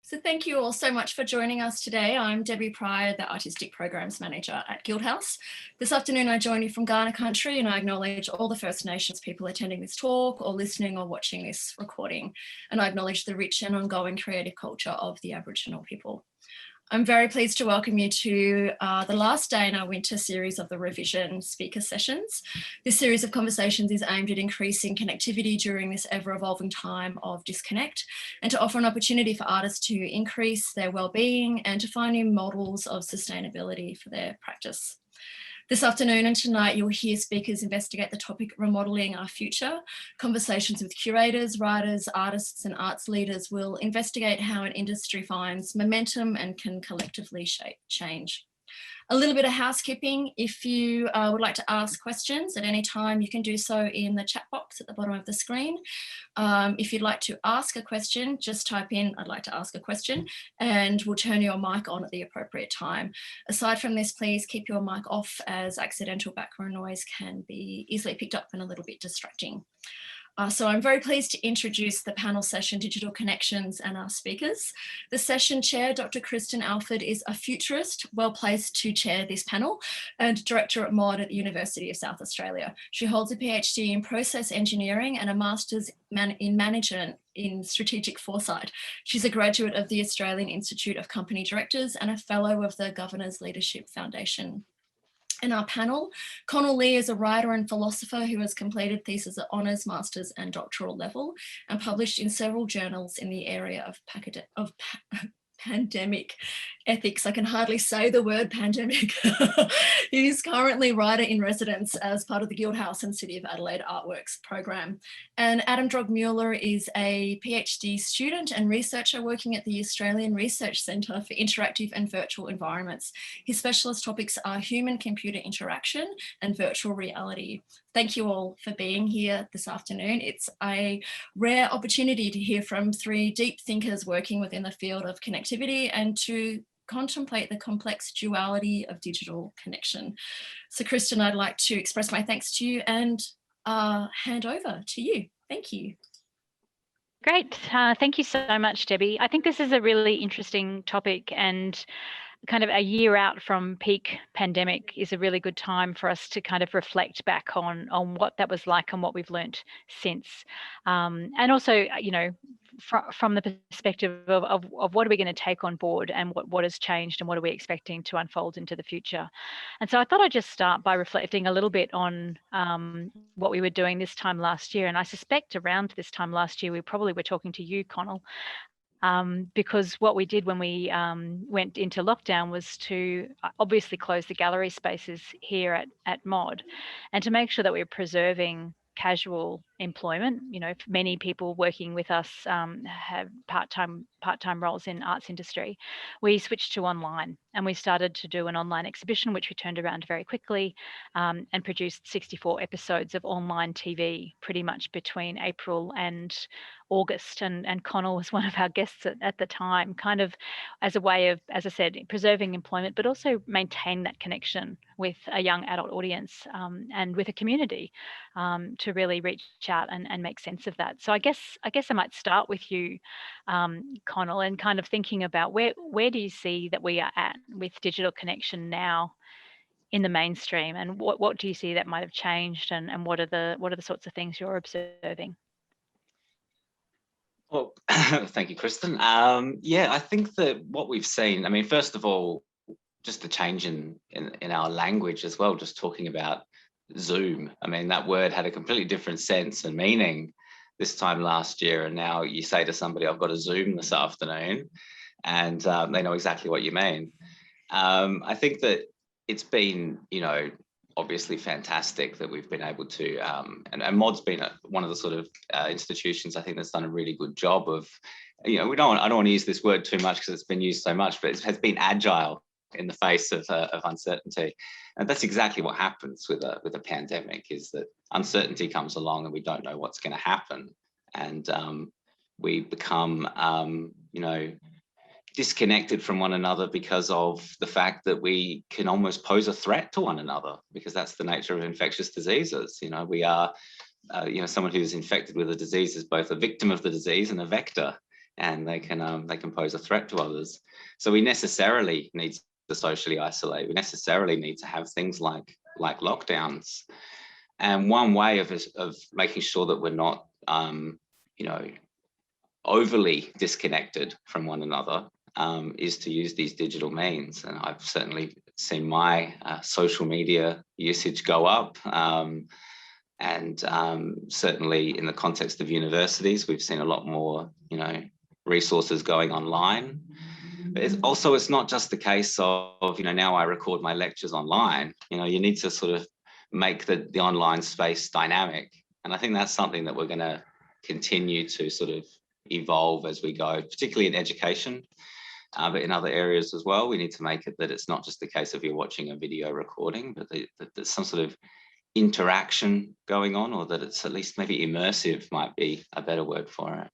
So thank you all so much for joining us today. I'm Debbie Pryor, the Artistic Programs Manager at Guildhouse. This afternoon I join you from Ghana country, and I acknowledge all the First Nations people attending this talk or listening or watching this recording. And I acknowledge the rich and ongoing creative culture of the Aboriginal people. I'm very pleased to welcome you to the last day in our winter series of the reVision speaker sessions. This series of conversations is aimed at increasing connectivity during this ever-evolving time of disconnect, and to offer an opportunity for artists to increase their well-being and to find new models of sustainability for their practice. This afternoon and tonight, you'll hear speakers investigate the topic Remodeling Our Future. Conversations with curators, writers, artists and arts leaders will investigate how an industry finds momentum and can collectively shape change. A little bit of housekeeping. If you would like to ask questions at any time, you can do so in the chat box at the bottom of the screen. If you'd like to ask a question, just type in, "I'd like to ask a question," and we'll turn your mic on at the appropriate time. Aside from this, please keep your mic off, as accidental background noise can be easily picked up and a little bit distracting. So I'm very pleased to introduce the panel session, Digital Connections, and our speakers. The session chair, Dr. Kristen Alford, is a futurist, well placed to chair this panel, and director at MOD at the University of South Australia. She holds a PhD in process engineering and a master's in management in strategic foresight. She's a graduate of the Australian Institute of Company Directors and a fellow of the Governor's Leadership Foundation. In our panel, Connal is a writer and philosopher who has completed theses at honours, masters and doctoral level, and published in several journals in the area of pandemic ethics. I can hardly say the word pandemic. He's currently writer in residence as part of the Guildhouse and City of Adelaide Artworks program. And Adam Drogmueller is a PhD student and researcher working at the Australian Research Centre for Interactive and Virtual Environments. His specialist topics are human-computer interaction and virtual reality. Thank you all for being here this afternoon. It's a rare opportunity to hear from three deep thinkers working within the field of connectivity and to contemplate the complex duality of digital connection. So Kristen, I'd like to express my thanks to you and hand over to you. Thank you. Great. Thank you so much, Debbie. I think this is a really interesting topic, and kind of a year out from peak pandemic is a really good time for us to kind of reflect back on what that was like and what we've learnt since. And also, you know, from the perspective of what are we going to take on board, and what has changed, and what are we expecting to unfold into the future. And so I thought I'd just start by reflecting a little bit on what we were doing this time last year. And I suspect around this time last year, we probably were talking to you, Connal, because what we did when we went into lockdown was to obviously close the gallery spaces here at MOD, and to make sure that we were preserving casual employment. You know, many people working with us have part-time roles in arts industry. We switched to online, and we started to do an online exhibition, which we turned around very quickly, and produced 64 episodes of online TV pretty much between April and August. And Connal was one of our guests at the time, kind of as a way of, as I said, preserving employment, but also maintain that connection with a young adult audience and with a community to really reach out and make sense of that. So I guess I might start with you, Connal, and kind of thinking about where do you see that we are at with digital connection now in the mainstream, and what do you see that might have changed, and what are the sorts of things you're observing? Well, thank you, Kristen. Yeah, I think that what we've seen, I mean, first of all, just the change in our language as well, just talking about Zoom. I mean, that word had a completely different sense and meaning this time last year, and now you say to somebody, I've got a Zoom this afternoon, and they know exactly what you mean. I think that it's been, you know, obviously fantastic that we've been able to, and MOD's been one of the sort of institutions I think that's done a really good job of, you know, I don't want to use this word too much because it's been used so much, but it has been agile in the face of uncertainty. And that's exactly what happens with a pandemic, is that uncertainty comes along and we don't know what's going to happen. And we become, you know, disconnected from one another because of the fact that we can almost pose a threat to one another, because that's the nature of infectious diseases. You know, we are, you know, someone who's infected with a disease is both a victim of the disease and a vector and they can pose a threat to others. So we necessarily need to socially isolate. We necessarily need to have things like lockdowns. And one way of making sure that we're not, overly disconnected from one another is to use these digital means. And I've certainly seen my social media usage go up. Certainly in the context of universities, we've seen a lot more, resources going online. But it's not just the case of, now I record my lectures online. You need to sort of make the online space dynamic. And I think that's something that we're going to continue to sort of evolve as we go, particularly in education, but in other areas as well. We need to make it that it's not just the case of you're watching a video recording, but that there's some sort of interaction going on, or that it's at least maybe immersive might be a better word for it.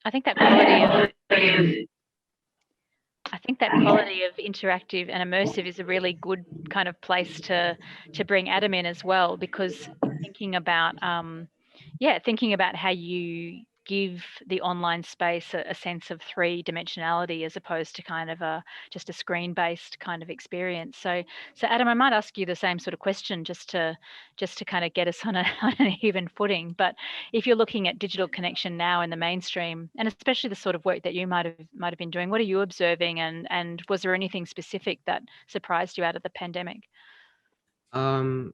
I think that quality of interactive and immersive is a really good kind of place to bring Adam in as well, because thinking about how you give the online space a sense of three-dimensionality as opposed to kind of just a screen-based kind of experience. So Adam, I might ask you the same sort of question just to kind of get us on an even footing. But if you're looking at digital connection now in the mainstream, and especially the sort of work that you might have been doing, what are you observing, and was there anything specific that surprised you out of the pandemic? Well,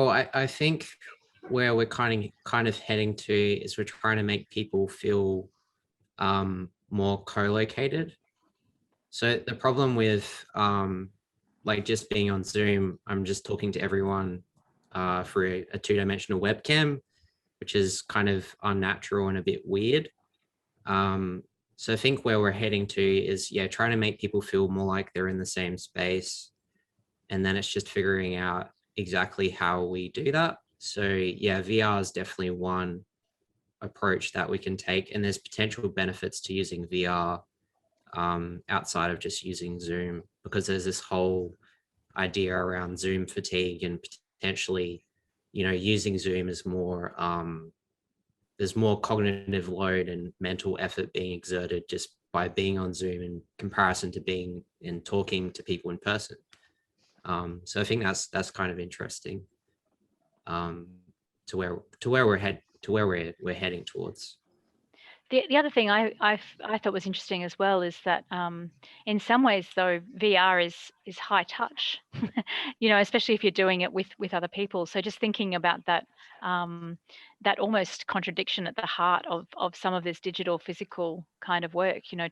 I think where we're kind of heading to is we're trying to make people feel more co-located. So the problem with like just being on Zoom, I'm just talking to everyone through a two-dimensional webcam, which is kind of unnatural and a bit weird. So I think where we're heading to is, trying to make people feel more like they're in the same space. And then it's just figuring out exactly how we do that. So VR is definitely one approach that we can take, and there's potential benefits to using VR outside of just using Zoom, because there's this whole idea around Zoom fatigue, and potentially, using Zoom is more, there's more cognitive load and mental effort being exerted just by being on Zoom in comparison to being and talking to people in person. So I think that's kind of interesting to where we're heading towards. The other thing I thought was interesting as well is that in some ways, though, VR is high touch, especially if you're doing it with other people. So just thinking about that that almost contradiction at the heart of some of this digital physical kind of work. To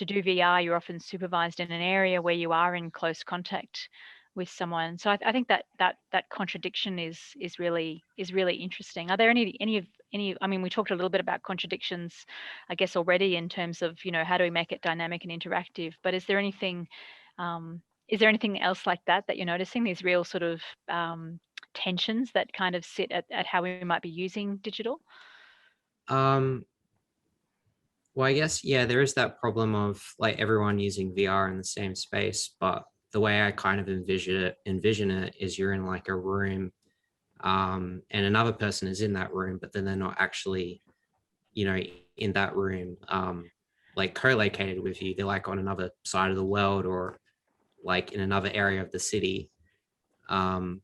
do VR, you're often supervised in an area where you are in close contact with someone. So I think that contradiction is really interesting. Are there any? I mean, we talked a little bit about contradictions, I guess, already in terms of how do we make it dynamic and interactive. But is there anything else like that you're noticing? These real sort of tensions that kind of sit at how we might be using digital? Well, I guess, there is that problem of like everyone using VR in the same space, but the way I kind of envision it is you're in like a room, and another person is in that room, but then they're not actually, in that room, like co-located with you. They're like on another side of the world, or like in another area of the city. And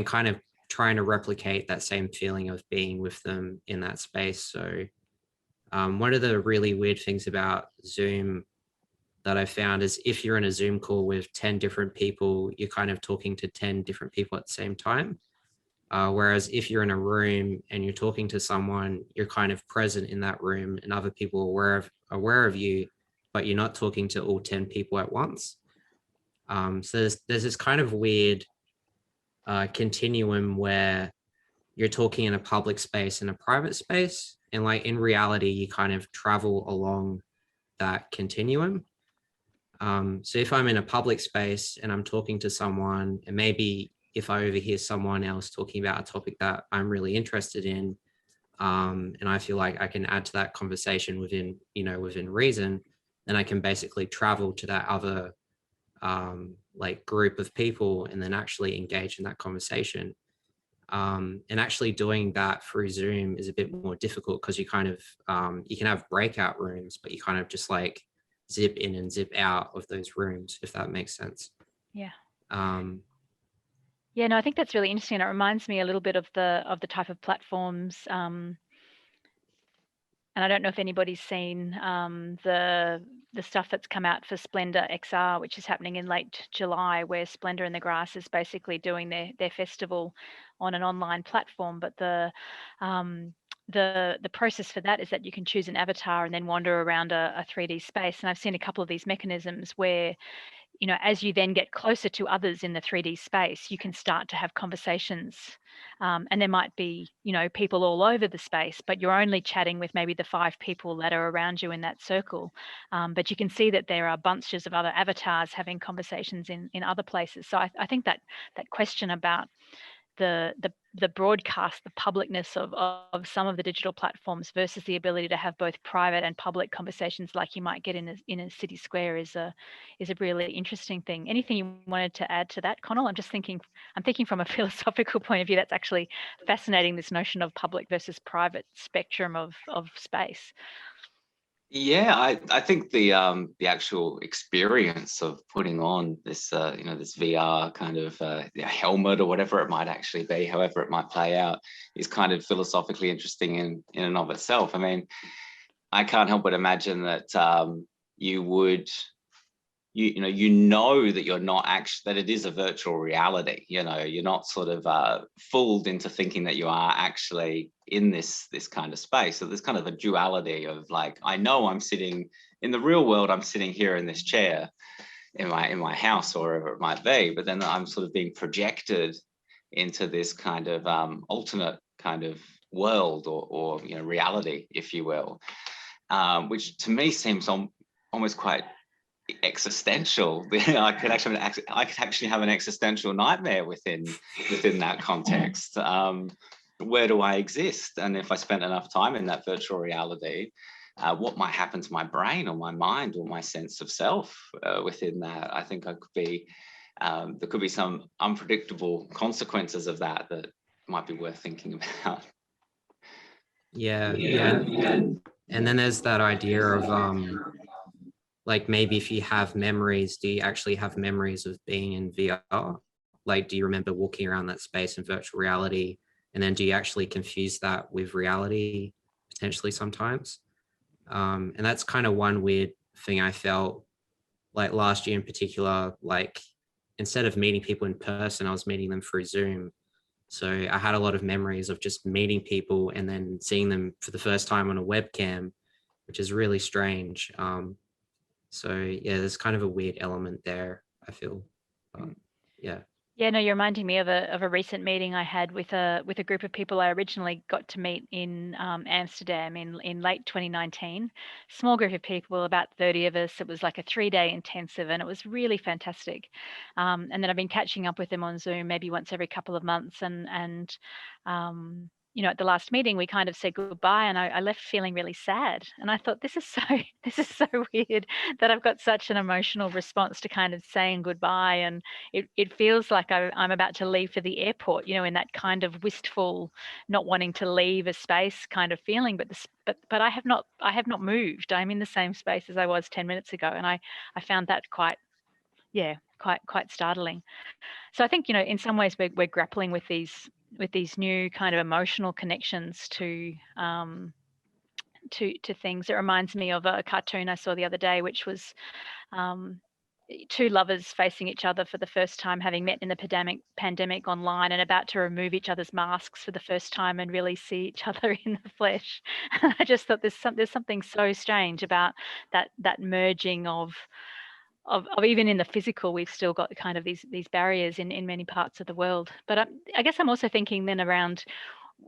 kind of trying to replicate that same feeling of being with them in that space. So one of the really weird things about Zoom that I found is if you're in a Zoom call with 10 different people, you're kind of talking to 10 different people at the same time. Whereas if you're in a room and you're talking to someone, you're kind of present in that room and other people are aware of you, but you're not talking to all 10 people at once. So there's this kind of weird continuum where you're talking in a public space and a private space. And like in reality, you kind of travel along that continuum. So if I'm in a public space and I'm talking to someone, and maybe if I overhear someone else talking about a topic that I'm really interested in, and I feel like I can add to that conversation within reason, then I can basically travel to that other like group of people and then actually engage in that conversation. And actually doing that through Zoom is a bit more difficult because you kind of, you can have breakout rooms, but you kind of just like zip in and zip out of those rooms, if that makes sense. Yeah. Yeah, no, I think that's really interesting. It reminds me a little bit of the type of platforms. And I don't know if anybody's seen the stuff that's come out for Splendor XR, which is happening in late July, where Splendor in the Grass is basically doing their festival on an online platform. But the process for that is that you can choose an avatar and then wander around a 3D space. And I've seen a couple of these mechanisms where, you know, as you then get closer to others in the 3D space, you can start to have conversations. And there might be, you know, people all over the space, but you're only chatting with maybe the 5 people that are around you in that circle. But you can see that there are bunches of other avatars having conversations in other places. So I think that question about the broadcast, the publicness of some of the digital platforms versus the ability to have both private and public conversations like you might get in a city square is a really interesting thing. Anything you wanted to add to that, Connal? I'm thinking from a philosophical point of view, that's actually fascinating, this notion of public versus private spectrum of space. Yeah, I think the actual experience of putting on this this VR kind of helmet or whatever it might actually be, however it might play out, is kind of philosophically interesting in and of itself. I mean, I can't help but imagine that you would you know that you're not actually, that it is a virtual reality. You know, you're not sort of fooled into thinking that you are actually in this kind of space. So there's kind of a duality of like, I know I'm sitting in the real world, I'm sitting here in this chair in my house or wherever it might be, but then I'm sort of being projected into this kind of alternate kind of world or you know, reality, if you will, which to me seems almost quite existential. I could actually have an existential nightmare within that context. Where do I exist? And if I spent enough time in that virtual reality, what might happen to my brain or my mind or my sense of self within that? I think there could be some unpredictable consequences of that might be worth thinking about. Yeah. And then there's that idea of like, maybe if you have memories, do you actually have memories of being in VR? Like, do you remember walking around that space in virtual reality? And then do you actually confuse that with reality potentially sometimes? And that's kind of one weird thing I felt like last year in particular. Like, instead of meeting people in person, I was meeting them through Zoom. So I had a lot of memories of just meeting people and then seeing them for the first time on a webcam, which is really strange. So yeah, there's kind of a weird element there, I feel. Yeah. Yeah, no, you're reminding me of a recent meeting I had with a group of people I originally got to meet in Amsterdam in late 2019. Small group of people, about 30 of us. It was like a 3-day intensive, and it was really fantastic. And then I've been catching up with them on Zoom maybe once every couple of months, and you know, at the last meeting, we kind of said goodbye, and I left feeling really sad. And I thought, this is so weird that I've got such an emotional response to kind of saying goodbye, and it feels like I'm about to leave for the airport, you know, in that kind of wistful, not wanting to leave a space kind of feeling. But I have not moved. I'm in the same space as I was 10 minutes ago, and I found that quite startling. So I think, you know, in some ways we're grappling with these new kind of emotional connections to things. It reminds me of a cartoon I saw the other day, which was 2 lovers facing each other for the first time, having met in the pandemic online, and about to remove each other's masks for the first time and really see each other in the flesh. I just thought there's something so strange about that merging of even in the physical. We've still got kind of these barriers in many parts of the world. But I guess I'm also thinking then around,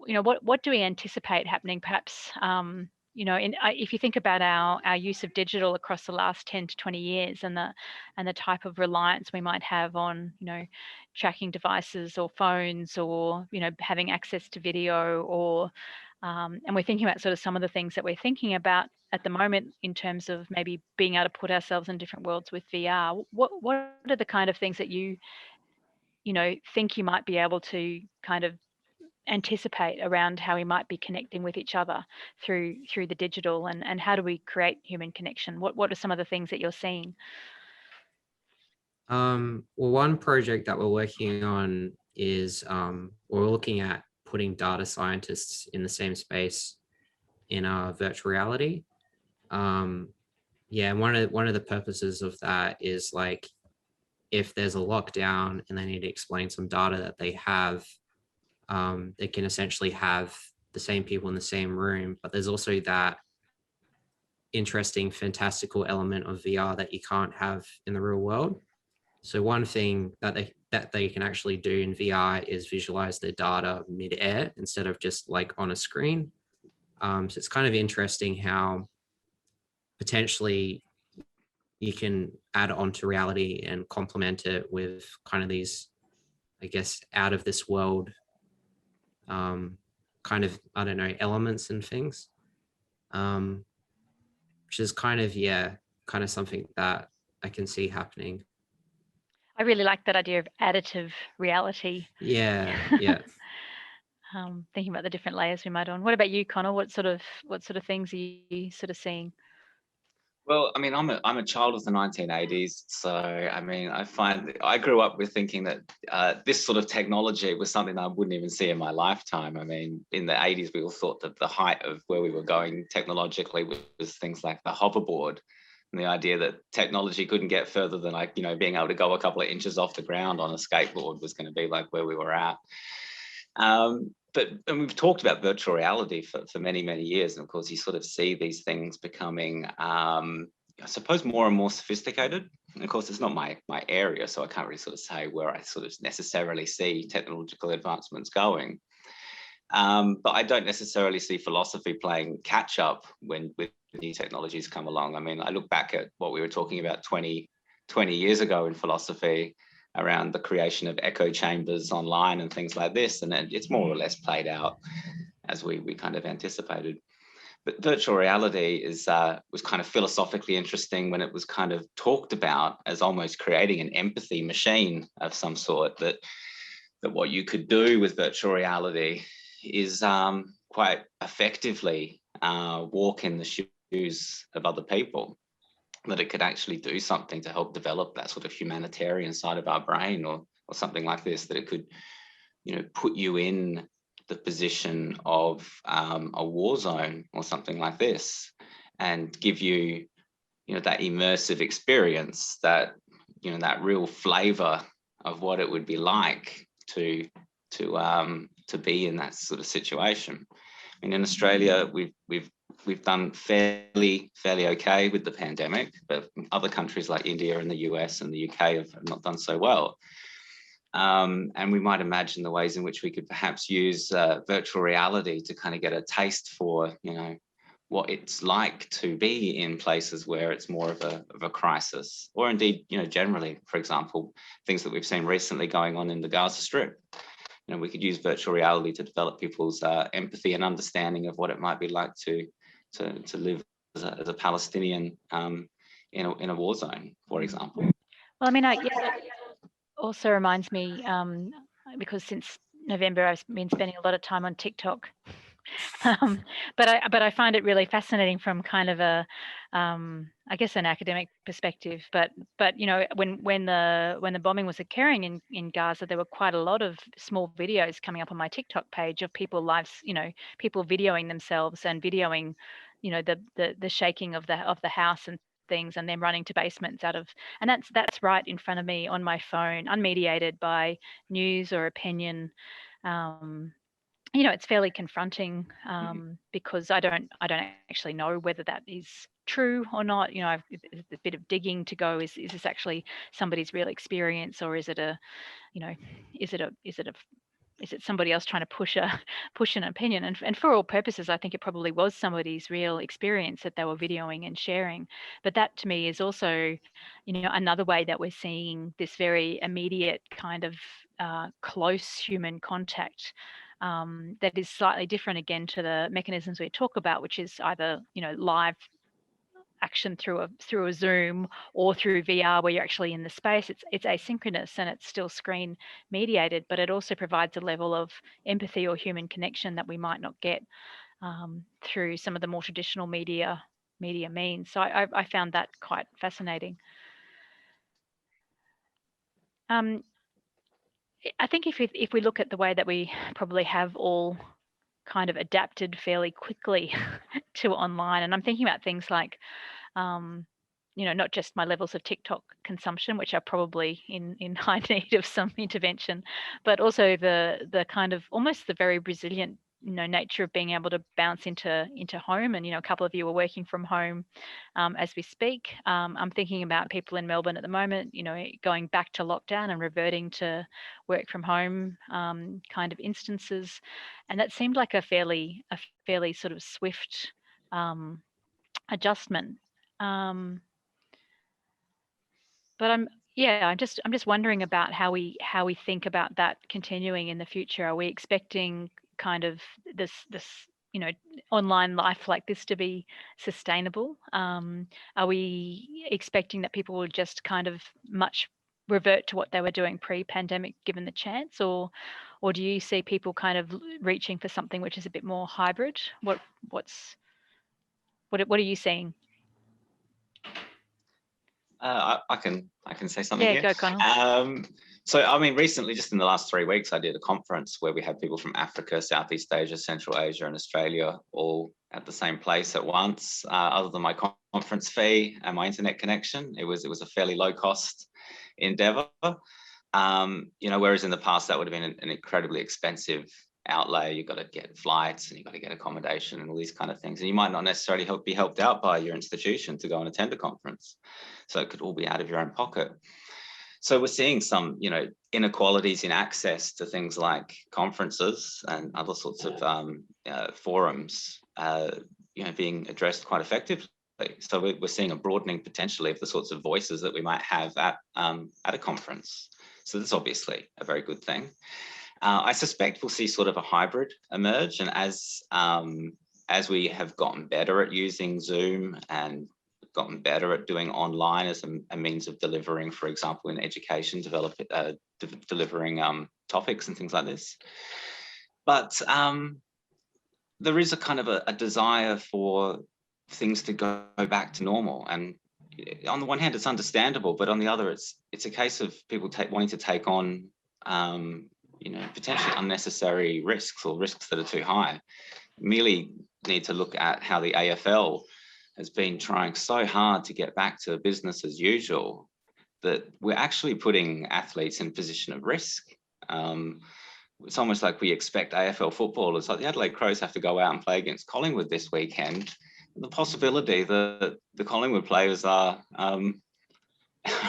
you know, what do we anticipate happening perhaps, you know, if you think about our use of digital across the last 10 to 20 years and the type of reliance we might have on, you know, tracking devices or phones, or, you know, having access to video, or and we're thinking about sort of some of the things that we're thinking about at the moment in terms of maybe being able to put ourselves in different worlds with VR. What are the kind of things that you know, think you might be able to kind of anticipate around how we might be connecting with each other through the digital, and how do we create human connection? What are some of the things that you're seeing? Well, one project that we're working on is we're looking at putting data scientists in the same space in virtual reality. Yeah, one of the purposes of that is like, if there's a lockdown and they need to explain some data that they have, they can essentially have the same people in the same room, but there's also that interesting, fantastical element of VR that you can't have in the real world. So one thing that they can actually do in VR is visualize their data mid-air instead of just like on a screen. So it's kind of interesting how potentially you can add on to reality and complement it with kind of these, I guess, out of this world kind of, I don't know, elements and things, which is kind of, yeah, kind of something that I can see happening. I really like that idea of additive reality. Yeah, yeah. Thinking about the different layers we might on. What about you, Connal? What sort of things are you sort of seeing? Well, I mean, I'm a child of the 1980s, so I mean, I grew up with thinking that this sort of technology was something that I wouldn't even see in my lifetime. I mean, in the 80s, we all thought that the height of where we were going technologically was things like the hoverboard, and the idea that technology couldn't get further than, like, you know, being able to go a couple of inches off the ground on a skateboard was going to be like where we were at. And we've talked about virtual reality for many, many years. And of course, you sort of see these things becoming, I suppose, more and more sophisticated. And of course, it's not my area, so I can't really sort of say where I sort of necessarily see technological advancements going. But I don't necessarily see philosophy playing catch up with new technologies come along. I mean, I look back at what we were talking about 20 years ago in philosophy, around the creation of echo chambers online and things like this, and then it's more or less played out as we kind of anticipated. But virtual reality was kind of philosophically interesting when it was kind of talked about as almost creating an empathy machine of some sort, that what you could do with virtual reality is quite effectively walk in the shoes of other people, that it could actually do something to help develop that sort of humanitarian side of our brain, or something like this, that it could, you know, put you in the position of a war zone or something like this, and give you, you know, that immersive experience, that, you know, that real flavor of what it would be like to be in that sort of situation. I mean, in Australia, we've done fairly okay with the pandemic, but other countries like India and the US and the UK have not done so well. And we might imagine the ways in which we could perhaps use virtual reality to kind of get a taste for, you know, what it's like to be in places where it's more of a crisis, or indeed, you know, generally, for example, things that we've seen recently going on in the Gaza Strip. You know, we could use virtual reality to develop people's empathy and understanding of what it might be like to live as a Palestinian in a war zone, for example. Well, I mean, yeah, also reminds me, because since November I've been spending a lot of time on TikTok. But I find it really fascinating from kind of a, I guess, an academic perspective. But you know, when the bombing was occurring in Gaza, there were quite a lot of small videos coming up on my TikTok page of people people videoing themselves and videoing, you know, the shaking of the house and things, and then running to basements and that's right in front of me on my phone, unmediated by news or opinion. You know, it's fairly confronting, because I don't actually know whether that is true or not. You know, a bit of digging to go, is this actually somebody's real experience, or is it is it somebody else trying to push an opinion? And for all purposes, I think it probably was somebody's real experience that they were videoing and sharing. But that, to me, is also, you know, another way that we're seeing this very immediate kind of close human contact, that is slightly different again to the mechanisms we talk about, which is either, you know, live action through a Zoom or through VR where you're actually in the space. It's asynchronous and it's still screen mediated, but it also provides a level of empathy or human connection that we might not get through some of the more traditional media means. So I found that quite fascinating. I think if we look at the way that we probably have all kind of adapted fairly quickly to online, and I'm thinking about things like, not just my levels of TikTok consumption, which are probably in high need of some intervention, but also the kind of almost the very resilient nature of being able to bounce into home. And a couple of you are working from home as we speak. I'm thinking about people in Melbourne at the moment, going back to lockdown and reverting to work from home kind of instances, and that seemed like a fairly sort of swift adjustment. But I'm just wondering about how we think about that continuing in the future. Are we expecting kind of this online life like this to be sustainable? Are we expecting that people will just kind of much revert to what they were doing pre-pandemic given the chance, or do you see people kind of reaching for something which is a bit more hybrid? What are you seeing? I can say something here. Yeah, go, Connal. So, I mean, recently, just in the last 3 weeks, I did a conference where we had people from Africa, Southeast Asia, Central Asia, and Australia all at the same place at once. Other than my conference fee and my internet connection, it was a fairly low cost endeavor. Whereas in the past that would have been an incredibly expensive outlay. You've got to get flights and you've got to get accommodation and all these kind of things, and you might not necessarily be helped out by your institution to go and attend a conference, so it could all be out of your own pocket. So we're seeing some inequalities in access to things like conferences and other sorts of forums being addressed quite effectively. So we're seeing a broadening potentially of the sorts of voices that we might have at a conference. So that's obviously a very good thing. I suspect we'll see sort of a hybrid emerge, and as we have gotten better at using Zoom and gotten better at doing online as a means of delivering, for example, in education, delivering topics and things like this. But there is a kind of a desire for things to go back to normal, and on the one hand it's understandable, but on the other it's a case of people wanting to take on potentially unnecessary risks or risks that are too high. Merely need to look at how the AFL has been trying so hard to get back to business as usual that we're actually putting athletes in a position of risk. It's almost like we expect AFL footballers, like the Adelaide Crows, have to go out and play against Collingwood this weekend. The possibility that the Collingwood players are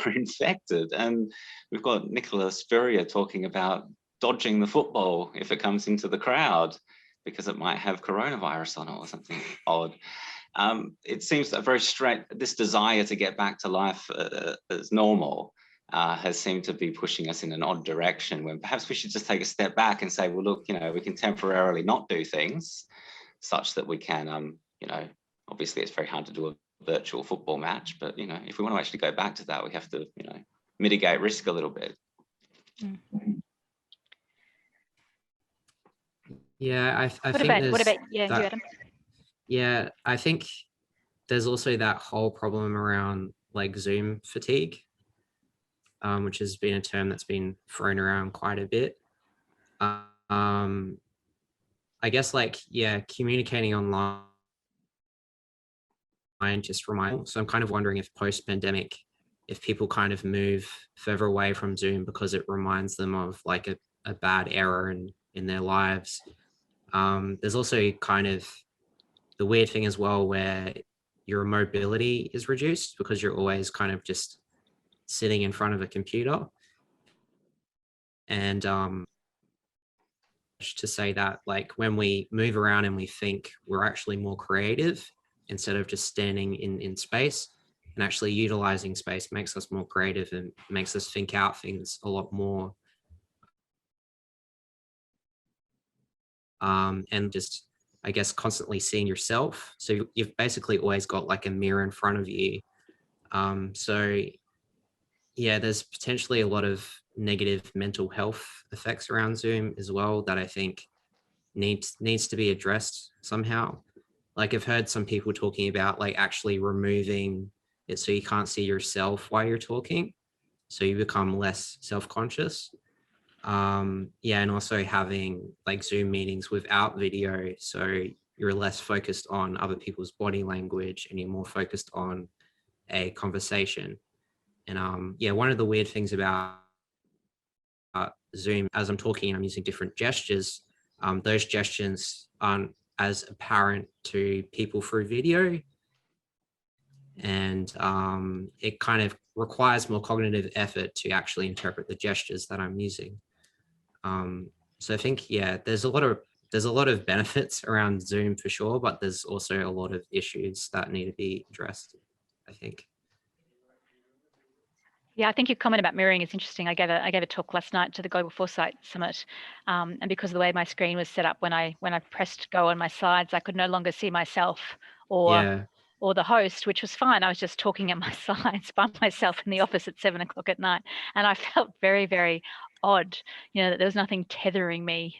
infected, and we've got Nicola Spurrier talking about dodging the football if it comes into the crowd because it might have coronavirus on it or something odd. It seems that this desire to get back to life as normal has seemed to be pushing us in an odd direction, when perhaps we should just take a step back and say, well, look, we can temporarily not do things such that we can, obviously it's very hard to do a virtual football match, but, if we want to actually go back to that, we have to, mitigate risk a little bit. Mm-hmm. Yeah, I what think about you, Adam? Yeah, I think there's also that whole problem around like Zoom fatigue, which has been a term that's been thrown around quite a bit. I guess communicating online just reminds. So I'm kind of wondering if post-pandemic, if people kind of move further away from Zoom because it reminds them of like a bad era in their lives. There's also kind of the weird thing as well where your mobility is reduced because you're always kind of just sitting in front of a computer. And to say that like when we move around and we think, we're actually more creative instead of just standing in space, and actually utilizing space makes us more creative and makes us think out things a lot more. And just, I guess, constantly seeing yourself. So you've basically always got like a mirror in front of you. So yeah, there's potentially a lot of negative mental health effects around Zoom as well that I think needs to be addressed somehow. Like I've heard some people talking about like actually removing it so you can't see yourself while you're talking, so you become less self-conscious. Yeah, and also having like Zoom meetings without video, so you're less focused on other people's body language and you're more focused on a conversation. And yeah, one of the weird things about Zoom, as I'm talking, I'm using different gestures. Those gestures aren't as apparent to people through video, and it kind of requires more cognitive effort to actually interpret the gestures that I'm using. So I think, yeah, there's a lot of benefits around Zoom for sure, but there's also a lot of issues that need to be addressed, I think. Yeah, I think your comment about mirroring is interesting. I gave a talk last night to the Global Foresight Summit, and because of the way my screen was set up, when I pressed go on my slides, I could no longer see myself or the host, which was fine. I was just talking at my slides by myself in the office at 7 o'clock at night, and I felt very, very odd. That there was nothing tethering me.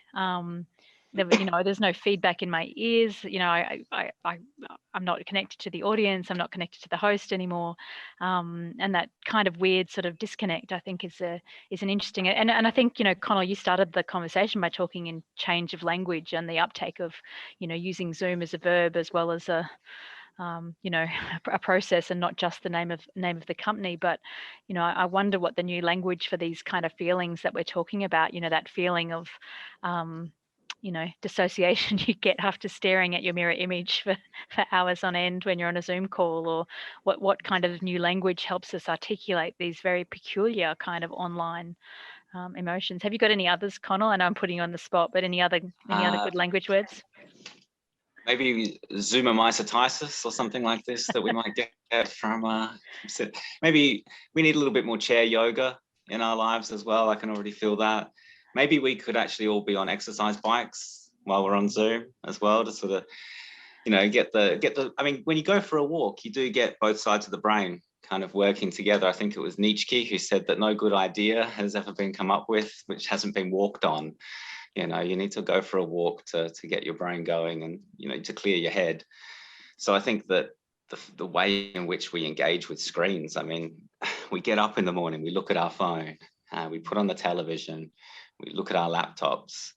There's no feedback in my ears. I'm not connected to the audience. I'm not connected to the host anymore. And that kind of weird sort of disconnect, I think, is an interesting, and I think, Connal, you started the conversation by talking in change of language and the uptake of, using Zoom as a verb as well as a process and not just the name of the company. But I wonder what the new language for these kind of feelings that we're talking about, that feeling of dissociation you get after staring at your mirror image for hours on end when you're on a Zoom call, or what kind of new language helps us articulate these very peculiar kind of online emotions. Have you got any others, Connal? I know I'm putting you on the spot, but any other good language words? Maybe zoomomycetitis or something like this that we might get from maybe we need a little bit more chair yoga in our lives as well. I can already feel that. Maybe we could actually all be on exercise bikes while we're on Zoom as well, to sort of, get the, I mean, when you go for a walk, you do get both sides of the brain kind of working together. I think it was Nietzsche who said that no good idea has ever been come up with which hasn't been walked on. You need to go for a walk to get your brain going and, to clear your head. So I think that the way in which we engage with screens, I mean, we get up in the morning, we look at our phone, we put on the television, we look at our laptops,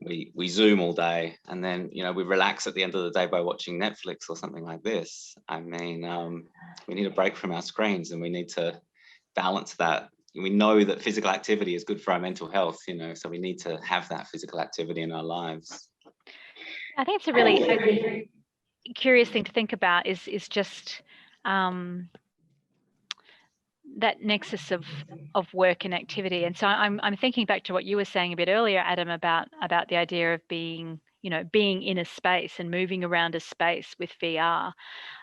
we Zoom all day, and then, we relax at the end of the day by watching Netflix or something like this. I mean, we need a break from our screens, and we need to balance that. We know that physical activity is good for our mental health, so we need to have that physical activity in our lives. I think it's a really curious thing to think about is just that nexus of work and activity. And so I'm thinking back to what you were saying a bit earlier, Adam, about the idea of being in a space and moving around a space with VR.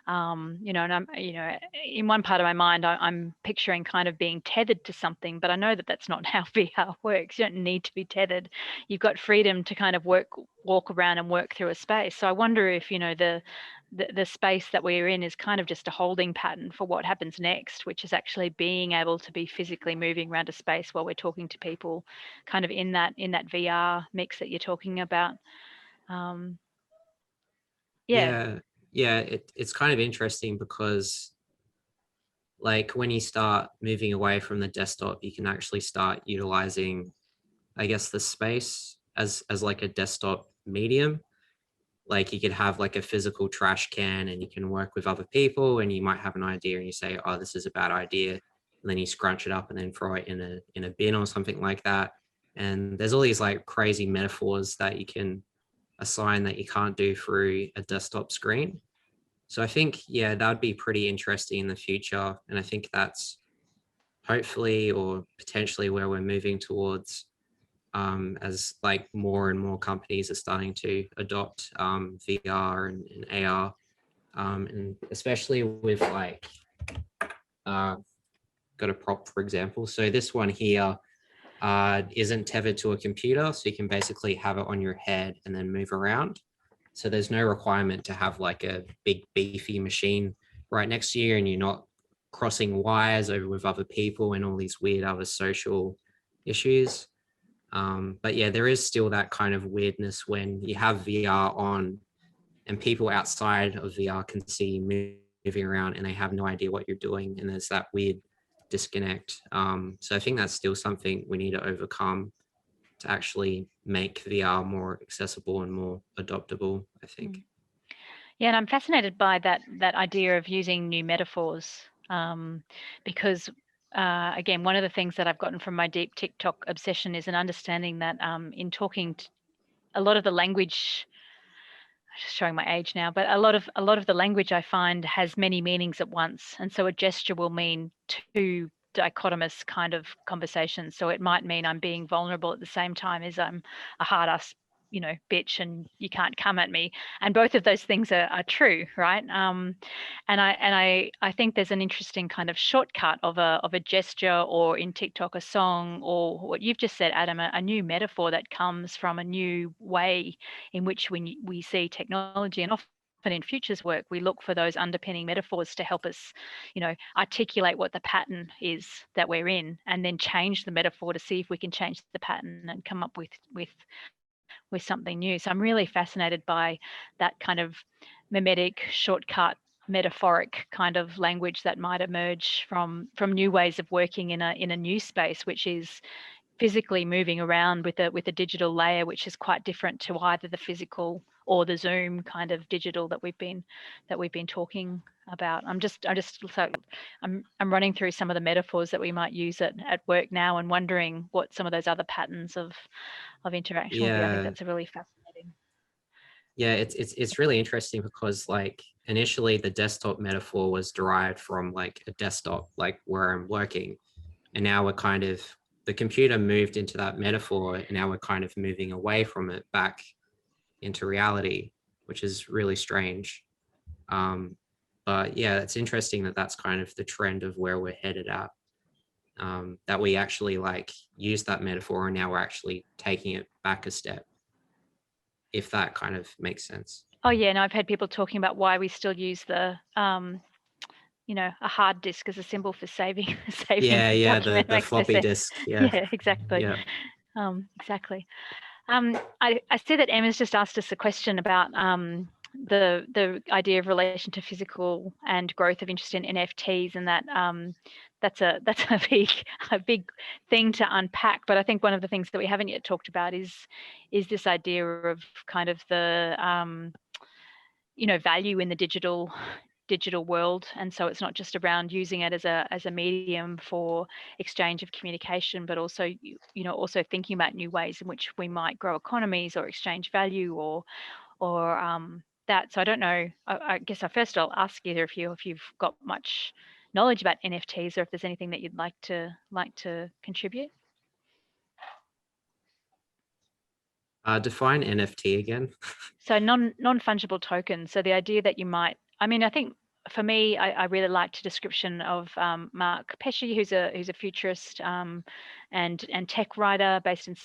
And I'm, in one part of my mind, I'm picturing kind of being tethered to something, but I know that that's not how VR works. You don't need to be tethered. You've got freedom to kind of walk around and work through a space. So I wonder if, the space that we're in is kind of just a holding pattern for what happens next, which is actually being able to be physically moving around a space while we're talking to people, kind of in that VR mix that you're talking about. Yeah, it's kind of interesting because like when you start moving away from the desktop, you can actually start utilizing, I guess, the space as like a desktop medium. Like you could have like a physical trash can and you can work with other people, and you might have an idea and you say, oh, this is a bad idea. And then you scrunch it up and then throw it in a bin or something like that. And there's all these like crazy metaphors that you can assign that you can't do through a desktop screen. So I think, yeah, that'd be pretty interesting in the future. And I think that's hopefully or potentially where we're moving towards, as like more and more companies are starting to adopt VR and AR, and especially with like, got a prop, for example. So this one here isn't tethered to a computer, so you can basically have it on your head and then move around. So there's no requirement to have like a big beefy machine right next to you, and you're not crossing wires over with other people and all these weird other social issues. But yeah, there is still that kind of weirdness when you have VR on and people outside of VR can see you moving around and they have no idea what you're doing, and there's that weird disconnect. So I think that's still something we need to overcome to actually make VR more accessible and more adoptable, I think. Yeah, and I'm fascinated by that idea of using new metaphors, because again, one of the things that I've gotten from my deep TikTok obsession is an understanding that in talking to a lot of the language, just showing my age now, but a lot of the language I find has many meanings at once, and so a gesture will mean two dichotomous kind of conversations. So it might mean I'm being vulnerable at the same time as I'm a hard ass, bitch, and you can't come at me. And both of those things are true, right? And I think there's an interesting kind of shortcut of a gesture, or in TikTok a song, or what you've just said, Adam, a new metaphor that comes from a new way in which we see technology. And often in futures work, we look for those underpinning metaphors to help us, articulate what the pattern is that we're in, and then change the metaphor to see if we can change the pattern and come up with something new. So I'm really fascinated by that kind of mimetic, shortcut, metaphoric kind of language that might emerge from new ways of working in a new space, which is physically moving around with a digital layer, which is quite different to either the physical or the Zoom kind of digital that we've been talking about. I'm running through some of the metaphors that we might use at work now, and wondering what some of those other patterns of interaction will be. I think that's a really fascinating. Yeah, it's really interesting because like initially the desktop metaphor was derived from like a desktop, like where I'm working, and now we're kind of, the computer moved into that metaphor, and now we're kind of moving away from it back into reality, which is really strange. But yeah, it's interesting that that's kind of the trend of where we're headed at. That we actually like use that metaphor, and now we're actually taking it back a step, if that kind of makes sense. Oh yeah, and I've heard people talking about why we still use the a hard disk as a symbol for saving Yeah, document. the Makes no floppy sense. disk. Yeah, Yeah, exactly. yeah. Exactly. I see that Emma's just asked us a question about the idea of relation to physical and growth of interest in NFTs, and that that's a big thing to unpack. But I think one of the things that we haven't yet talked about is this idea of kind of the value in the digital world. And so it's not just around using it as a medium for exchange of communication, but also also thinking about new ways in which we might grow economies or exchange value or that. So I don't know, I guess I'll ask either of you if you've got much knowledge about NFTs, or if there's anything that you'd like to contribute. Define NFT again. So non-fungible tokens. So the idea that you might, I think for me, I really liked a description of Mark Pesce, who's a futurist and tech writer based in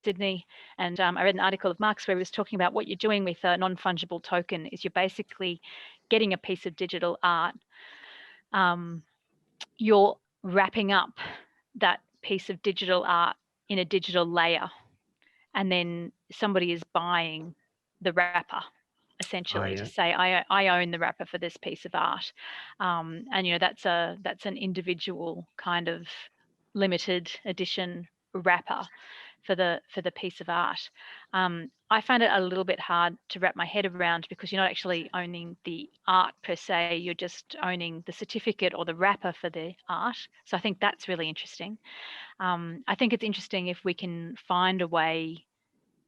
Sydney. And I read an article of Mark's where he was talking about what you're doing with a non-fungible token is you're basically getting a piece of digital art. You're wrapping up that piece of digital art in a digital layer, and then somebody is buying the wrapper, essentially, to say I own the wrapper for this piece of art, and that's an individual kind of limited edition wrapper for the piece of art. I find it a little bit hard to wrap my head around, because you're not actually owning the art per se, you're just owning the certificate or the wrapper for the art. So I think that's really interesting. I think it's interesting if we can find a way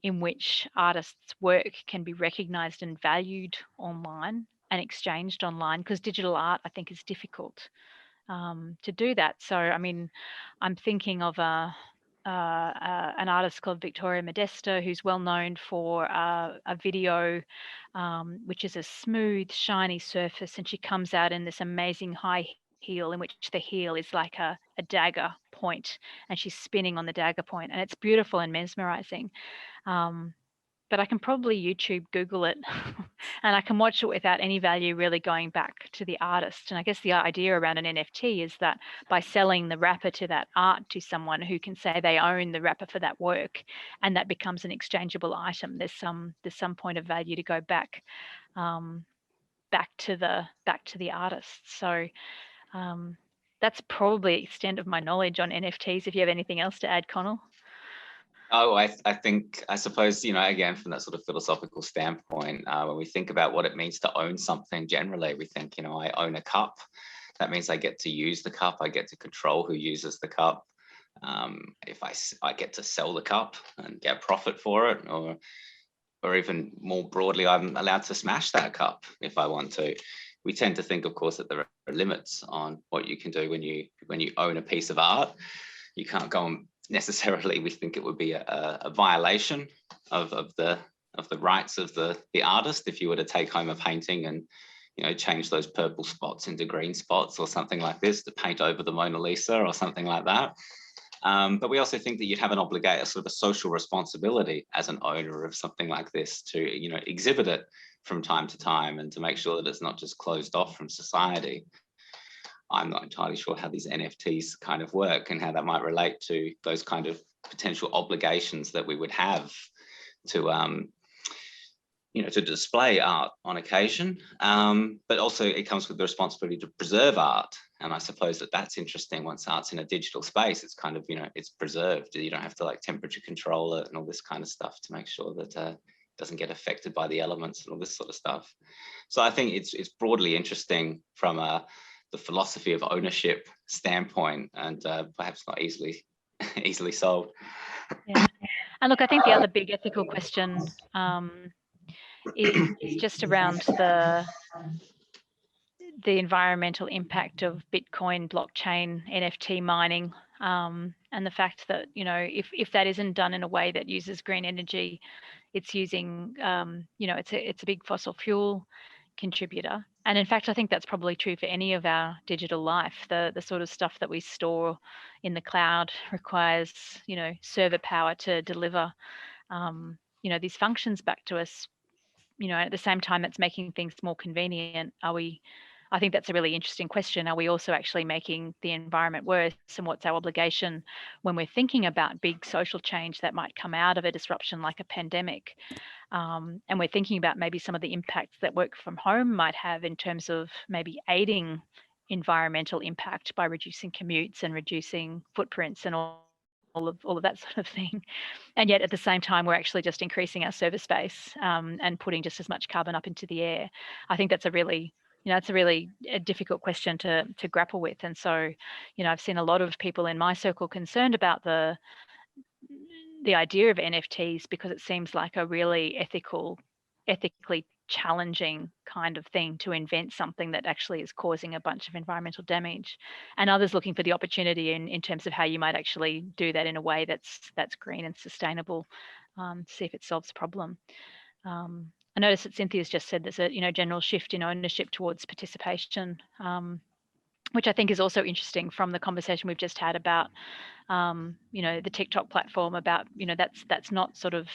in which artists' work can be recognized and valued online and exchanged online, because digital art, I think, is difficult to do that. So, I'm thinking of an artist called Victoria Modesta, who's well known for a video which is a smooth, shiny surface, and she comes out in this amazing high heel, in which the heel is like a dagger point, and she's spinning on the dagger point, and it's beautiful and mesmerizing. but I can probably YouTube, Google it, and I can watch it without any value really going back to the artist. And I guess the idea around an NFT is that by selling the wrapper to that art to someone who can say they own the wrapper for that work, and that becomes an exchangeable item, there's some point of value to go back, back to the artist. So that's probably the extent of my knowledge on NFTs. If you have anything else to add, Connal. Oh, I think, I suppose, you know, again, from that sort of philosophical standpoint, when we think about what it means to own something generally, we think, you know, I own a cup. That means I get to use the cup. I get to control who uses the cup. If I get to sell the cup and get profit for it, or even more broadly, I'm allowed to smash that cup if I want to. We tend to think, of course, that there are limits on what you can do when you own a piece of art. You can't go on necessarily. We think it would be a violation of the rights of the artist if you were to take home a painting and, you know, change those purple spots into green spots or something like this to paint over the Mona Lisa or something like that. But we also think that you'd have a sort of a social responsibility as an owner of something like this to, you know, exhibit it from time to time and to make sure that it's not just closed off from society. I'm not entirely sure how these NFTs kind of work and how that might relate to those kind of potential obligations that we would have to, you know, to display art on occasion. But also it comes with the responsibility to preserve art. And I suppose that that's interesting. Once art's in a digital space, it's kind of, you know, it's preserved. You don't have to like temperature control it and all this kind of stuff to make sure that it doesn't get affected by the elements and all this sort of stuff. So I think it's broadly interesting from the philosophy of ownership standpoint, and perhaps not easily solved. Yeah. And look, I think the other big ethical question is just around the environmental impact of Bitcoin, blockchain, NFT mining, and the fact that, you know, if that isn't done in a way that uses green energy, it's using, you know, it's a big fossil fuel contributor. And in fact, I think that's probably true for any of our digital life. The sort of stuff that we store in the cloud requires, you know, server power to deliver, you know, these functions back to us. You know, at the same time, it's making things more convenient. I think that's a really interesting question. Are we also actually making the environment worse? And what's our obligation when we're thinking about big social change that might come out of a disruption like a pandemic? And we're thinking about maybe some of the impacts that work from home might have in terms of maybe aiding environmental impact by reducing commutes and reducing footprints and all of that sort of thing. And yet at the same time, we're actually just increasing our server space and putting just as much carbon up into the air. I think that's a really difficult question to grapple with. And so, you know, I've seen a lot of people in my circle concerned about the idea of NFTs because it seems like a really ethically challenging kind of thing to invent something that actually is causing a bunch of environmental damage, and others looking for the opportunity in terms of how you might actually do that in a way that's green and sustainable, see if it solves the problem. I noticed that Cynthia's just said there's a, you know, general shift in ownership towards participation, which I think is also interesting from the conversation we've just had about, you know, the TikTok platform, about, you know, that's not sort of,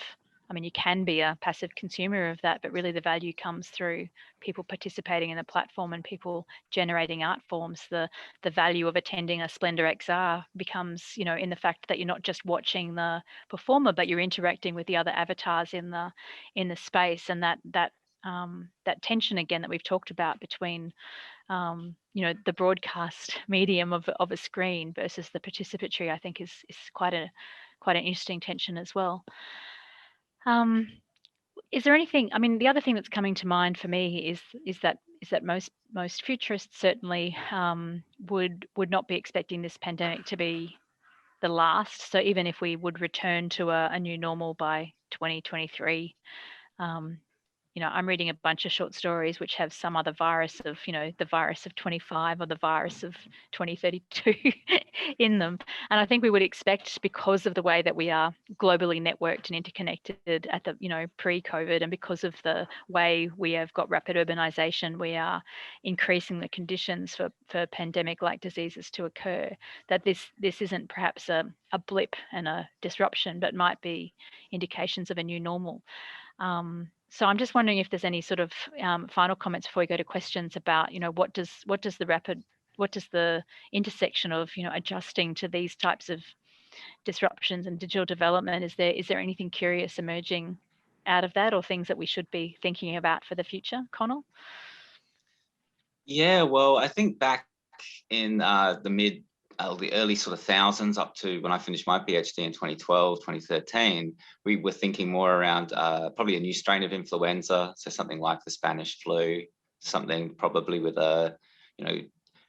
I mean, you can be a passive consumer of that, but really the value comes through people participating in the platform and people generating art forms. The value of attending a Splendor XR becomes, you know, in the fact that you're not just watching the performer, but you're interacting with the other avatars in the space, and that tension again that we've talked about between, you know, the broadcast medium of a screen versus the participatory, I think is quite an interesting tension as well. Is there anything, I mean, the other thing that's coming to mind for me is that most futurists certainly would not be expecting this pandemic to be the last. So even if we would return to a new normal by 2023, you know, I'm reading a bunch of short stories which have some other virus of, you know, the virus of 25 or the virus of 2032 in them. And I think we would expect, because of the way that we are globally networked and interconnected at the, you know, pre-COVID, and because of the way we have got rapid urbanization, we are increasing the conditions for pandemic-like diseases to occur, that this isn't perhaps a blip and a disruption, but might be indications of a new normal. So I'm just wondering if there's any sort of final comments before we go to questions about, what does the intersection of, adjusting to these types of disruptions and digital development, is there anything curious emerging out of that, or things that we should be thinking about for the future, Connal? Yeah, well, I think back in the early sort of thousands, up to when I finished my PhD in 2012, 2013, we were thinking more around probably a new strain of influenza, so something like the Spanish flu, something probably with a,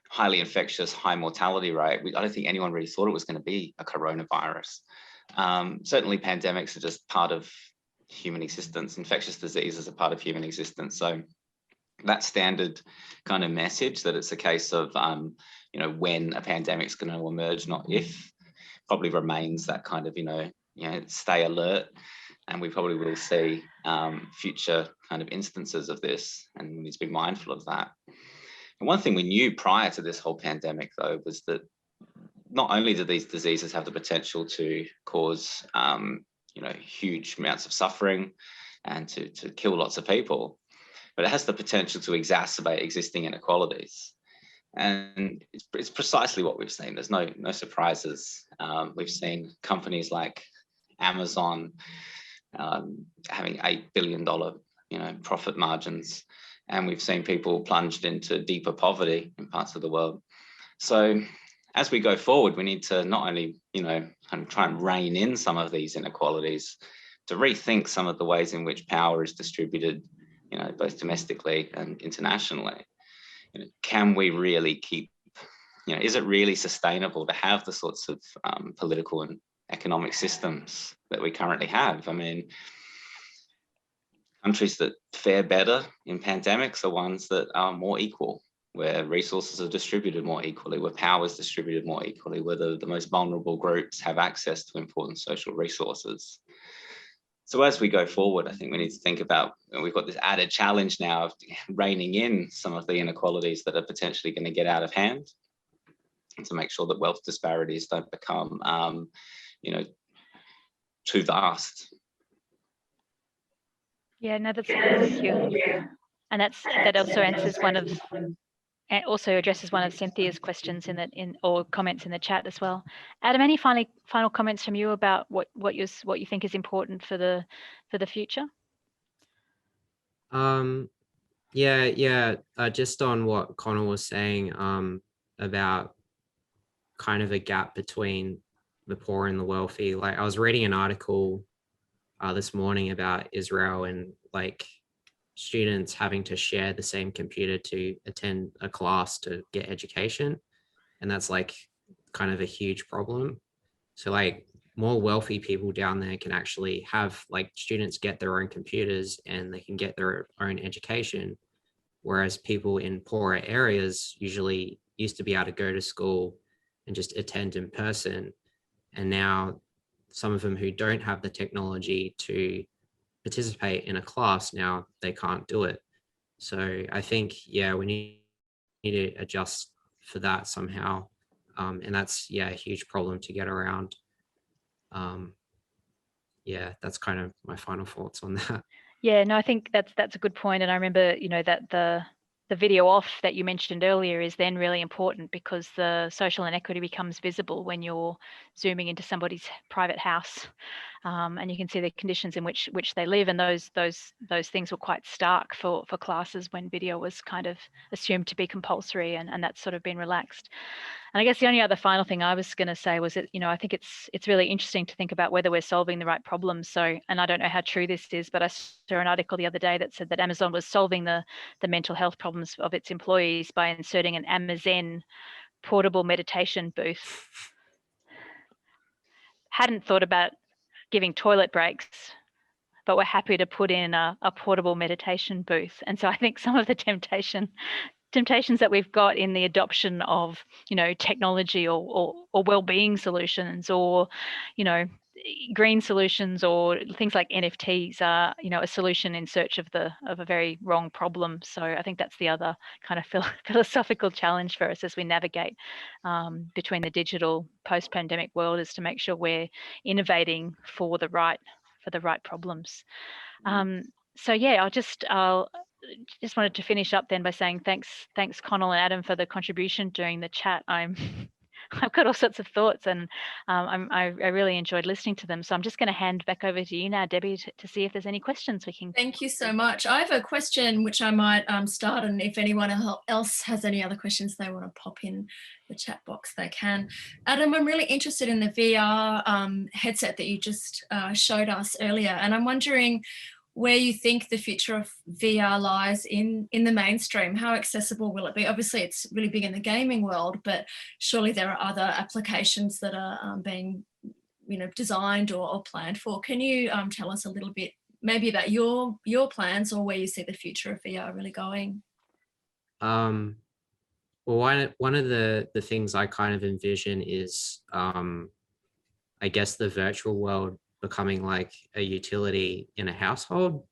highly infectious, high mortality rate. I don't think anyone really thought it was going to be a coronavirus. Certainly pandemics are just part of human existence. Infectious diseases are part of human existence. So that standard kind of message that it's a case of, when a pandemic is going to emerge, not if, probably remains that kind of, stay alert. And we probably will see future kind of instances of this, and we need to be mindful of that. And one thing we knew prior to this whole pandemic, though, was that not only do these diseases have the potential to cause, huge amounts of suffering and to kill lots of people, but it has the potential to exacerbate existing inequalities. And it's precisely what we've seen. There's no surprises. We've seen companies like Amazon having $8 billion, profit margins, and we've seen people plunged into deeper poverty in parts of the world. So as we go forward, we need to not only, kind of try and rein in some of these inequalities, to rethink some of the ways in which power is distributed, both domestically and internationally. Can we really keep, is it really sustainable to have the sorts of political and economic systems that we currently have? I mean, countries that fare better in pandemics are ones that are more equal, where resources are distributed more equally, where power is distributed more equally, where the most vulnerable groups have access to important social resources. So as we go forward, I think we need to think about, we've got this added challenge now of reining in some of the inequalities that are potentially going to get out of hand, and to make sure that wealth disparities don't become, too vast. Yeah, no, that's huge. And that also answers also addresses one of Cynthia's questions or comments in the chat as well. Adam, any final comments from you about what you think is important for the future? Just on what Connal was saying about kind of a gap between the poor and the wealthy. Like, I was reading an article this morning about Israel and students having to share the same computer to attend a class to get education, and that's kind of a huge problem. So more wealthy people down there can actually have students get their own computers and they can get their own education, whereas people in poorer areas usually used to be able to go to school and just attend in person, and now some of them who don't have the technology to participate in a class, now they can't do it. So I think, we need to adjust for that somehow, and that's a huge problem to get around. That's kind of my final thoughts on that. Yeah, no, I think that's a good point. And I remember, that the video off that you mentioned earlier is then really important, because the social inequity becomes visible when you're zooming into somebody's private house, and you can see the conditions in which they live, and those things were quite stark for classes when video was kind of assumed to be compulsory, and that's sort of been relaxed. And I guess the only other final thing I was going to say was that, I think it's really interesting to think about whether we're solving the right problems. So, and I don't know how true this is, but I saw an article the other day that said that Amazon was solving the mental health problems of its employees by inserting an Amazon portable meditation booth. Hadn't thought about giving toilet breaks, but we're happy to put in a portable meditation booth. And so I think some of the temptations that we've got in the adoption of, technology or well-being solutions, or, green solutions, or things like NFTs are, a solution in search of a very wrong problem. So I think that's the other kind of philosophical challenge for us as we navigate between the digital post-pandemic world, is to make sure we're innovating for the right problems. So yeah, I'll just wanted to finish up then by saying thanks Connal and Adam for the contribution during the chat. I've got all sorts of thoughts, and I really enjoyed listening to them. So I'm just going to hand back over to you now, Debbie, to see if there's any questions we can. Thank you so much. I have a question which I might start, and if anyone else has any other questions they want to pop in the chat box, they can. Adam, I'm really interested in the VR headset that you just showed us earlier, and I'm wondering where you think the future of VR lies in the mainstream. How accessible will it be? Obviously, it's really big in the gaming world, but surely there are other applications that are being, designed or planned for. Can you tell us a little bit, maybe about your plans or where you see the future of VR really going? Well, one of the things I kind of envision is, I guess, the virtual world becoming like a utility in a household.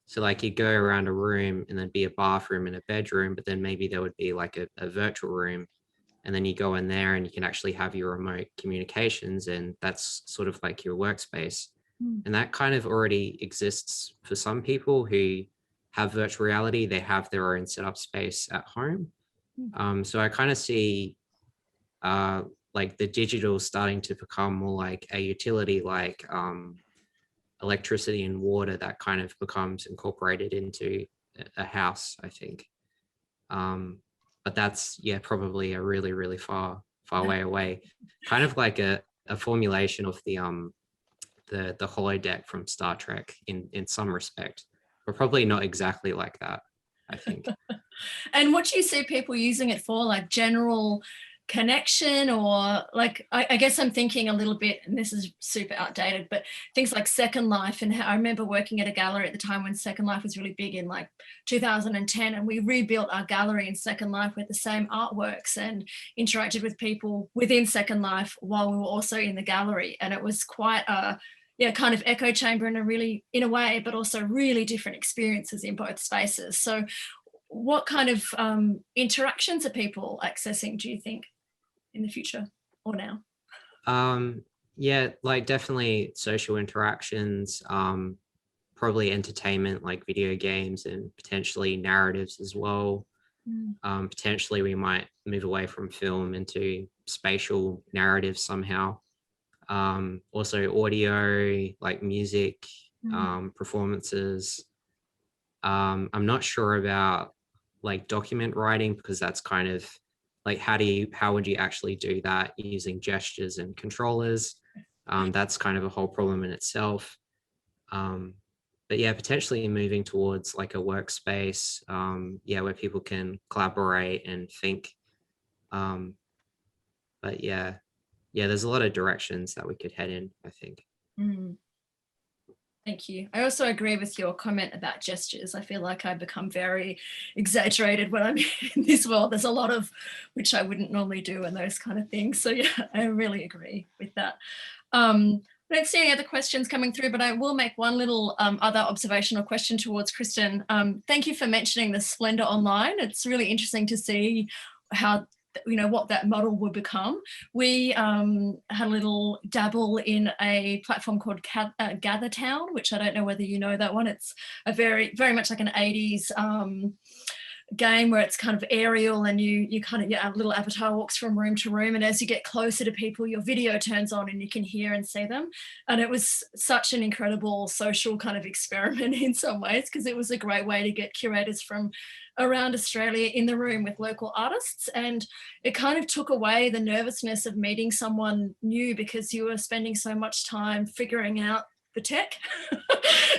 So like you go around a room and there'd be a bathroom and a bedroom, but then maybe there would be like a virtual room, and then you go in there and you can actually have your remote communications, and that's sort of like your workspace. And that kind of already exists for some people who have virtual reality. They have their own setup space at home. So I kind of see like the digital starting to become more like a utility, like electricity and water, that kind of becomes incorporated into a house, I think. But that's, yeah, probably a really, really far way away. Kind of like a formulation of the holodeck from Star Trek in some respect, but probably not exactly like that, I think. And what do you see people using it for, like general connection, or like, I guess I'm thinking a little bit, and this is super outdated, but things like Second Life, and how I remember working at a gallery at the time when Second Life was really big in like 2010, and we rebuilt our gallery in Second Life with the same artworks and interacted with people within Second Life while we were also in the gallery. And it was quite a kind of echo chamber in a way, but also really different experiences in both spaces. So what kind of interactions are people accessing, do you think, in the future or now? Yeah, like definitely social interactions, probably entertainment like video games, and potentially narratives as well. Potentially we might move away from film into spatial narratives somehow. Also audio, like music, performances. I'm not sure about like document writing, because that's kind of like, how would you actually do that using gestures and controllers? That's kind of a whole problem in itself. But yeah, potentially moving towards like a workspace, where people can collaborate and think. But yeah, there's a lot of directions that we could head in, I think. Thank you. I also agree with your comment about gestures. I feel like I become very exaggerated when I'm in this world. There's a lot of which I wouldn't normally do and those kind of things. So yeah, I really agree with that. I don't see any other questions coming through, but I will make one little other observational question towards Kristen. Thank you for mentioning the Splendor Online. It's really interesting to see how, what that model will become. We had a little dabble in a platform called GatherTown, which I don't know whether you know that one. It's a very much like an 80s game where it's kind of aerial, and you kind of, a little avatar walks from room to room, and as you get closer to people, your video turns on and you can hear and see them. And it was such an incredible social kind of experiment in some ways, because it was a great way to get curators from around Australia in the room with local artists, and it kind of took away the nervousness of meeting someone new, because you were spending so much time figuring out the tech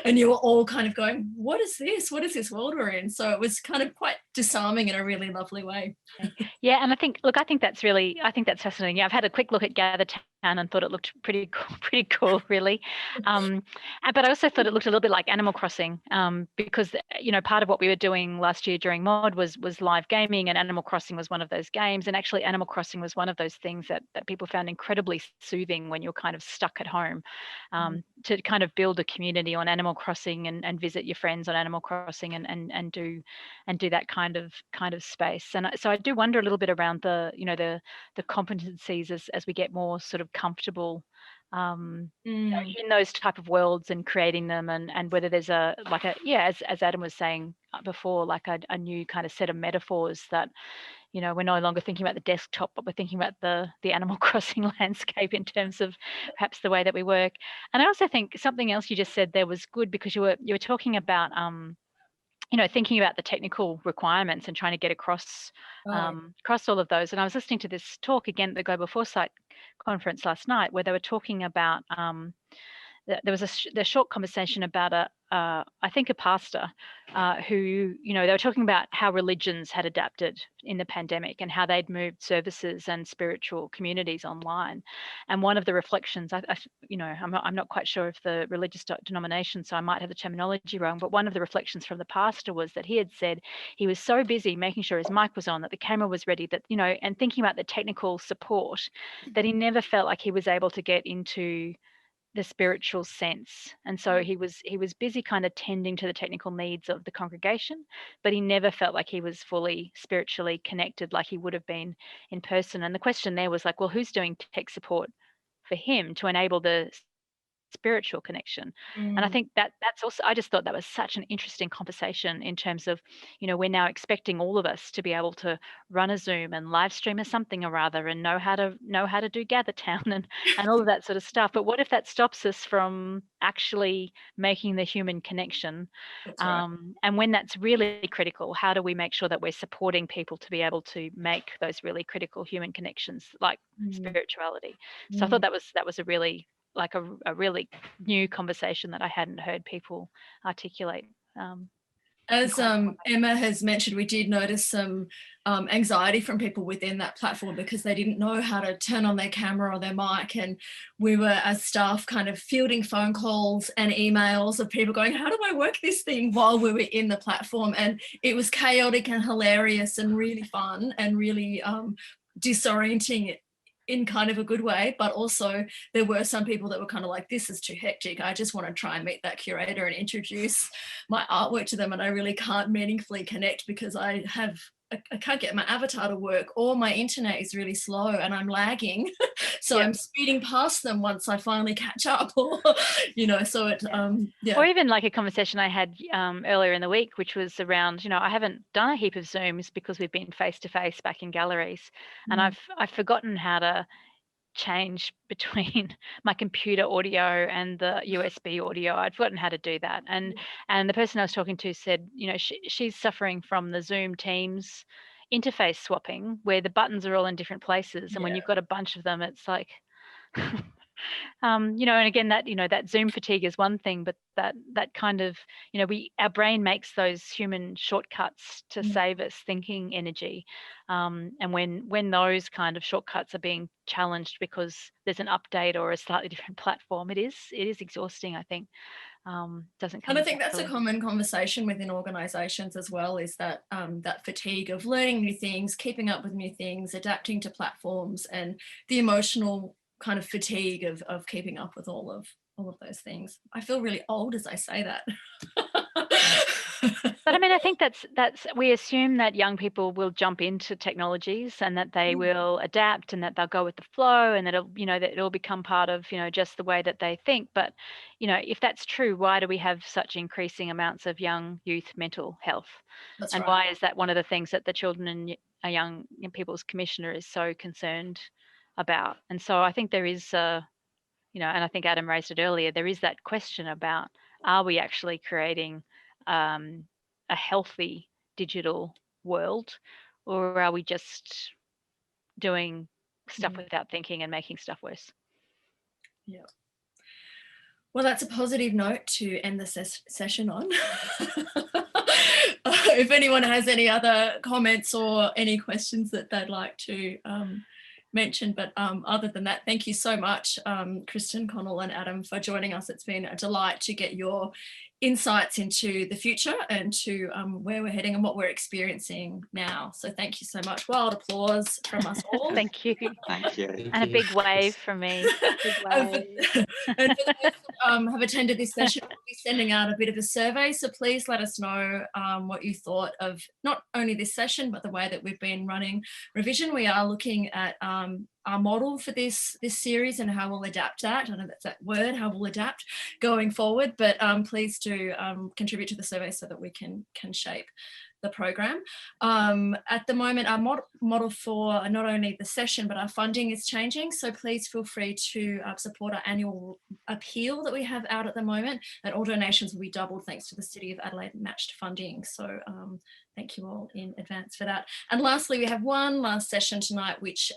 and you were all kind of going, what is this world we're in? So it was kind of quite disarming in a really lovely way. Yeah, and I think that's fascinating. Yeah, I've had a quick look at GatherTown and thought it looked pretty cool, really. But I also thought it looked a little bit like Animal Crossing, because part of what we were doing last year during Mod was live gaming, and Animal Crossing was one of those games. And actually, Animal Crossing was one of those things that people found incredibly soothing when you're kind of stuck at home, to kind of build a community on Animal Crossing and visit your friends on Animal Crossing and do that kind of space. And so I do wonder a little bit around the competencies as we get more sort of comfortable in those type of worlds and creating them, and whether there's as Adam was saying before, like a new kind of set of metaphors that, we're no longer thinking about the desktop, but we're thinking about the Animal Crossing landscape in terms of perhaps the way that we work. And I also think something else you just said there was good, because you were talking about thinking about the technical requirements and trying to get across all of those. And I was listening to this talk again at the Global Foresight Conference last night, where they were talking about there was a short conversation about I think a pastor who, they were talking about how religions had adapted in the pandemic and how they'd moved services and spiritual communities online. And one of the reflections, I'm not quite sure of the religious denomination, so I might have the terminology wrong, but one of the reflections from the pastor was that he had said he was so busy making sure his mic was on, that the camera was ready, that, and thinking about the technical support, that he never felt like he was able to get into the spiritual sense. And so he was busy kind of tending to the technical needs of the congregation, but he never felt like he was fully spiritually connected like he would have been in person. And the question there was like, well, who's doing tech support for him to enable the spiritual connection? And I think that's also, I just thought that was such an interesting conversation in terms of, we're now expecting all of us to be able to run a Zoom and live stream or something or other, and know how to do Gather Town and all of that sort of stuff. But what if that stops us from actually making the human connection? Right. And when that's really critical, how do we make sure that we're supporting people to be able to make those really critical human connections, like spirituality? So I thought that was a really a really new conversation that I hadn't heard people articulate. As Emma has mentioned, we did notice some anxiety from people within that platform because they didn't know how to turn on their camera or their mic, and we were, as staff, kind of fielding phone calls and emails of people going, how do I work this thing, while we were in the platform. And it was chaotic and hilarious and really fun and really disorienting in kind of a good way, but also there were some people that were kind of like, this is too hectic. I just want to try and meet that curator and introduce my artwork to them, and I really can't meaningfully connect because I can't get my avatar to work, or my internet is really slow and I'm lagging. So I'm speeding past them once I finally catch up, or, so it, Or even like a conversation I had earlier in the week, which was around, I haven't done a heap of Zooms because we've been face-to-face back in galleries. And I've forgotten how to change between my computer audio and the USB audio. I'd forgotten how to do that. And the person I was talking to said, she's suffering from the Zoom Teams interface swapping, where the buttons are all in different places. And when you've got a bunch of them, it's like, and again, that, that Zoom fatigue is one thing, but that kind of, our brain makes those human shortcuts to save us thinking energy. And when those kind of shortcuts are being challenged because there's an update or a slightly different platform, it is exhausting, I think. Doesn't come. And I think that's a common conversation within organisations as well, is that that fatigue of learning new things, keeping up with new things, adapting to platforms, and the emotional kind of fatigue of keeping up with all of those things. I feel really old as I say that. But I mean, I think that's we assume that young people will jump into technologies and that they will adapt and that they'll go with the flow, and that it'll become part of just the way that they think. But if that's true, why do we have such increasing amounts of young youth mental health? That's and right. Why is that one of the things that the Children and Young People's Commissioner is so concerned about? And so I think there is and I think Adam raised it earlier, there is that question about, are we actually creating a healthy digital world, or are we just doing stuff without thinking and making stuff worse? Yeah. Well, that's a positive note to end the session on. If anyone has any other comments or any questions that they'd like to mention, but other than that, thank you so much, Kristen, Connal and Adam, for joining us. It's been a delight to get your insights into the future and to where we're heading and what we're experiencing now. So thank you so much. Wild applause from us all. Thank you. Thank you. And a big wave from me. Big wave. And for those that have attended this session, we'll be sending out a bit of a survey. So please let us know what you thought of not only this session, but the way that we've been running reVision. We are looking at our model for this series and how we'll adapt that. I know that's that word, how we'll adapt going forward, but please do contribute to the survey so that we can shape the program. At the moment, our model for not only the session, but our funding is changing. So please feel free to support our annual appeal that we have out at the moment, and all donations will be doubled thanks to the City of Adelaide matched funding. So thank you all in advance for that. And lastly, we have one last session tonight, which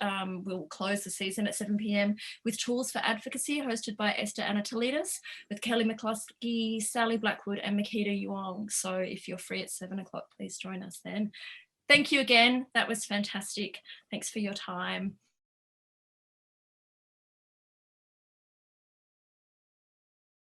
will close the season at 7 p.m. with Tools for Advocacy, hosted by Esther Anatolidis, with Kelly McCluskey, Sally Blackwood, and Makita Yuong. So if you're free at 7 o'clock, please join us then. Thank you again. That was fantastic. Thanks for your time.